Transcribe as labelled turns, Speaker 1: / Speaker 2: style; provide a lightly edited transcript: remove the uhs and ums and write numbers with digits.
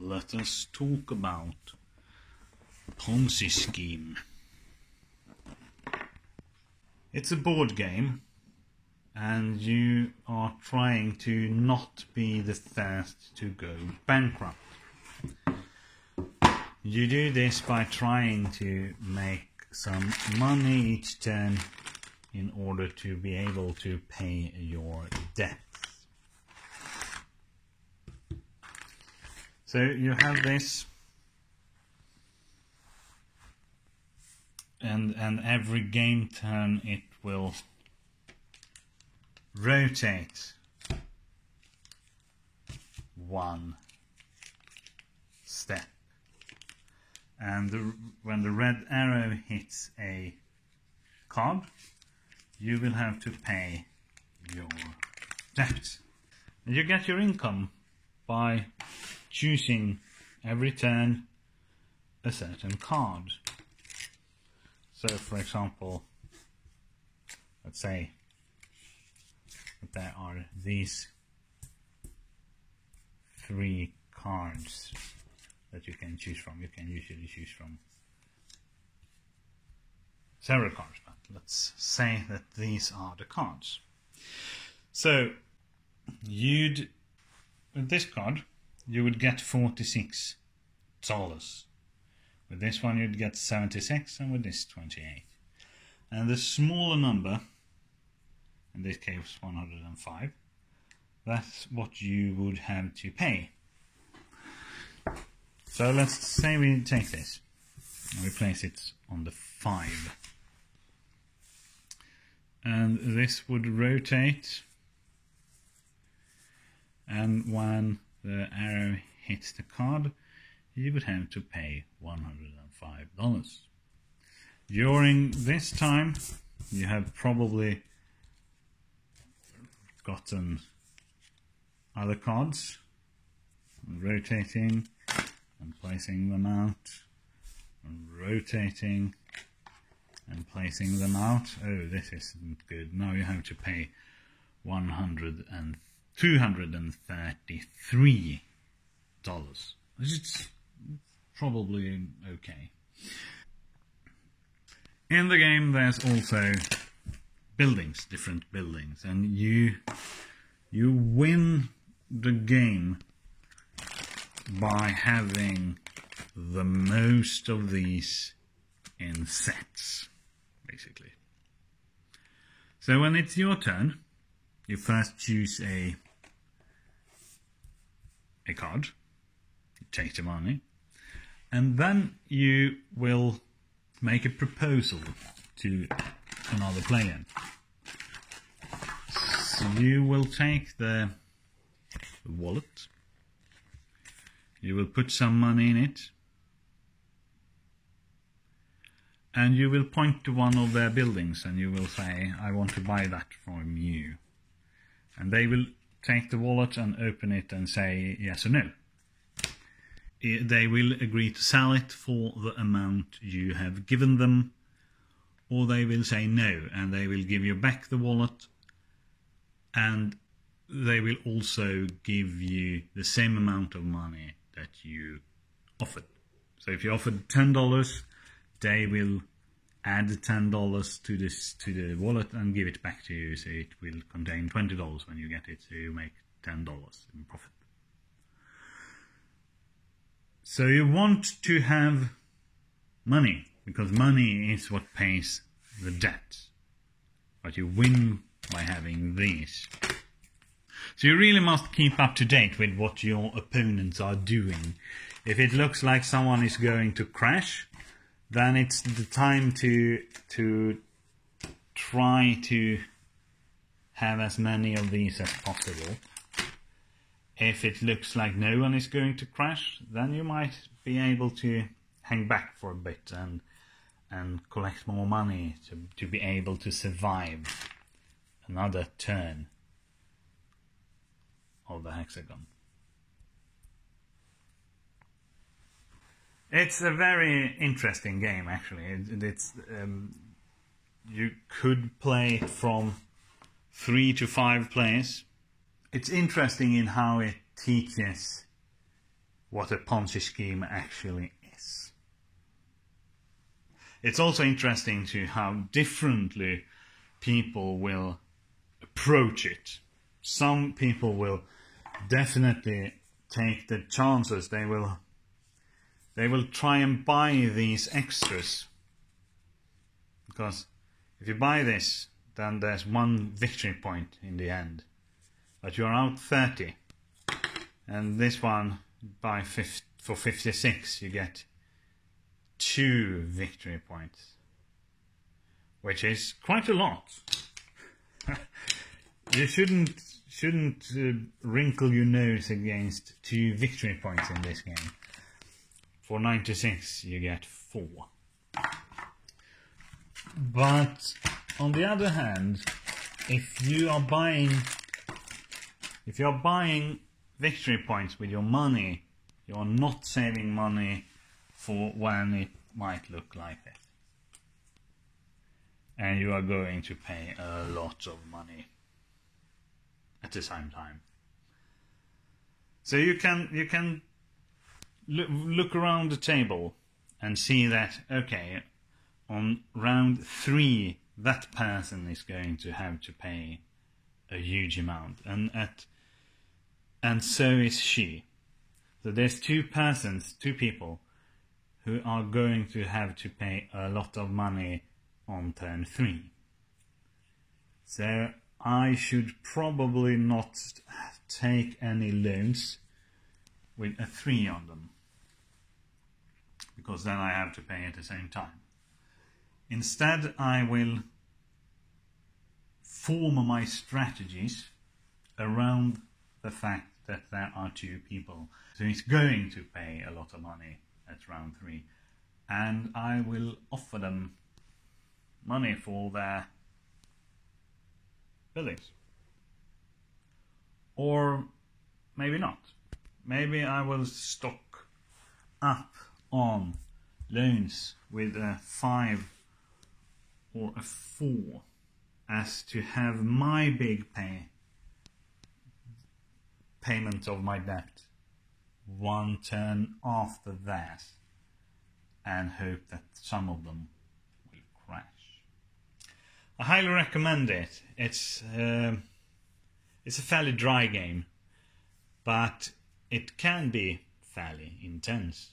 Speaker 1: let us talk about Ponzi Scheme. It's a board game, and you are trying to not be the first to go bankrupt. You do this by trying to make some money each turn in order to be able to pay your debts. So you have this, and every game turn it will rotate one step, and when the red arrow hits a card, you will have to pay your debt. And you get your income by choosing every turn a certain card. So for example, let's say that there are these 3 cards that you can choose from. You can usually choose from several cards, but let's say that these are the cards. So with this card you would get $46. With this one you'd get 76, and with this 28. And the smaller number, in this case 105, that's what you would have to pay. So let's say we take this and we place it on the 5. And this would rotate, and when the arrow hits the card, you would have to pay $105. During this time, you have probably gotten other cards, rotating and placing them out, and rotating and placing them out. Oh, this isn't good. Now you have to pay $233. It's probably okay. In the game there's also buildings, different buildings, and you win the game by having the most of these in sets, basically. So when it's your turn, you first choose a card, you take the money, and then you will make a proposal to another player. So you will take the wallet, you will put some money in it, and you will point to one of their buildings and you will say, I want to buy that from you. And they will take the wallet and open it and say yes or no. They will agree to sell it for the amount you have given them, or they will say no, and they will give you back the wallet, and they will also give you the same amount of money that you offered. So if you offered $10, they will add $10 to the wallet and give it back to you, so it will contain $20 when you get it, so you make $10 in profit. So you want to have money, because money is what pays the debt, but you win by having these. So you really must keep up to date with what your opponents are doing. If it looks like someone is going to crash, then it's the time to try to have as many of these as possible. If it looks like no one is going to crash, then you might be able to hang back for a bit and collect more money to be able to survive another turn of the hexagon. It's a very interesting game, actually. You could play it from 3 to 5 players. It's interesting in how it teaches what a Ponzi scheme actually is. It's also interesting to how differently people will approach it. Some people will definitely take the chances. They will try and buy these extras, because if you buy this, then there's 1 victory point in the end, but you're out 30, and this one for 56 you get 2 victory points, which is quite a lot. You shouldn't wrinkle your nose against 2 victory points in this game. For 96 you get 4. But on the other hand, if you're buying victory points with your money, you're not saving money for when it might look like it. And you are going to pay a lot of money at the same time. So you can look around the table and see that, okay, on round 3 that person is going to have to pay a huge amount, and so is she. So there's 2 people who are going to have to pay a lot of money on turn 3. So I should probably not take any loans with a 3 on them, because then I have to pay at the same time. Instead, I will form my strategies around the fact that there are 2 people who is going to pay a lot of money at round 3, and I will offer them money for their buildings. Or maybe not. Maybe I will stock up on loans with a 5 or a 4, as to have my big payment of my debt 1 turn after theirs, and hope that some of them will crash. I highly recommend it. It's a fairly dry game, but it can be fairly intense.